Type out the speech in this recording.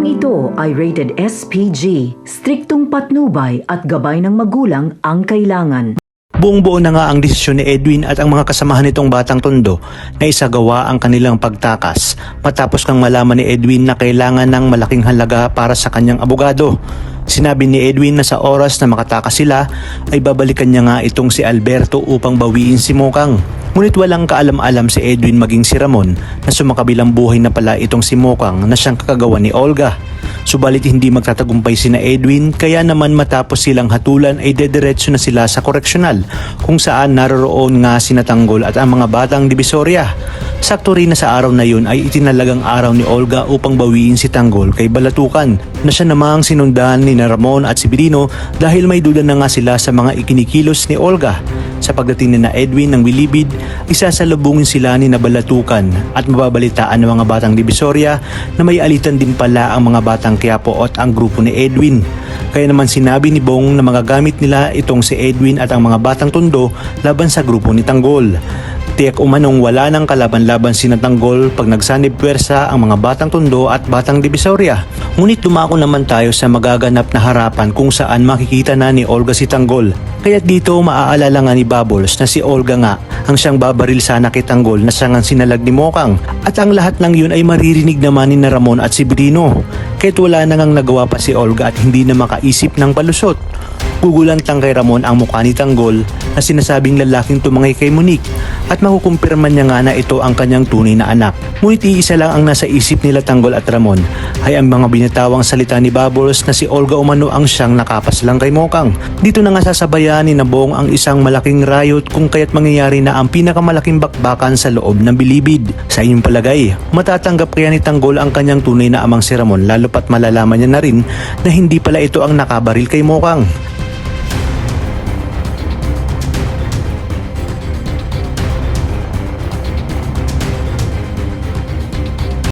Programang ito ay rated SPG, striktong patnubay at gabay ng magulang ang kailangan. Buong-buo na nga ang desisyon ni Edwin at ang mga kasamahan nitong batang tondo na isagawa ang kanilang pagtakas matapos kang malaman ni Edwin na kailangan ng malaking halaga para sa kanyang abogado. Sinabi ni Edwin na sa oras na makatakas sila ay babalikan niya nga itong si Alberto upang bawiin si Mokang. Ngunit walang kaalam-alam si Edwin maging si Ramon na sumakabilang buhay na pala itong si Mokang na siyang kakagawa ni Olga. Subalit hindi magtatagumpay sina Edwin kaya naman matapos silang hatulan ay dediretso na sila sa koreksyonal kung saan naroroon nga sina Tanggol at ang mga batang Divisoria. Sakto rin na sa araw na yun ay itinalagang araw ni Olga upang bawiin si Tanggol kay Balatukan na siya namang sinundan ni Ramon at si Birino dahil may duda na nga sila sa mga ikinikilos ni Olga. Sa pagdating ni na Edwin ng Bilibid, isasalubungin sila ni Balatukan at mababalitaan ng mga batang Divisoria na may alitan din pala ang mga batang Quiapo at ang grupo ni Edwin. Kaya naman sinabi ni Bong na magagamit nila itong si Edwin at ang mga batang Tondo laban sa grupo ni Tanggol. Tiyak umanong wala ng kalaban-laban si Tanggol pag nagsanib puwersa ang mga batang Tondo at batang Divisoria. Ngunit dumako naman tayo sa magaganap na harapan kung saan makikita na ni Olga si Tanggol. Kaya dito maaalala nga ni Bubbles na si Olga nga ang siyang babaril sana kay Tanggol na siyang sinalag ni Mokang. At ang lahat ng yun ay maririnig naman ni Ramon at si Birino. Kaya't wala na ngang nagawa pa si Olga at hindi na makaisip ng palusot. Gugulantang kay Ramon ang mukha ni Tanggol na sinasabing lalaking tumangay kay Monique at makukumpirma niya nga na ito ang kanyang tunay na anak. Ngunit iisa lang ang nasa isip nila Tanggol at Ramon ay ang mga binatawang salita ni Bubbles na si Olga umano ang siyang nakapas lang kay Mokang. Dito na nga sasabayan ni Bong ang isang malaking riot kung kaya't mangyayari na ang pinakamalaking bakbakan sa loob ng Bilibid. Sa inyong palagay, matatanggap kaya ni Tanggol ang kanyang tunay na amang si Ramon lalo pat malalaman niya na rin na hindi pala ito ang nakabaril kay Mokang?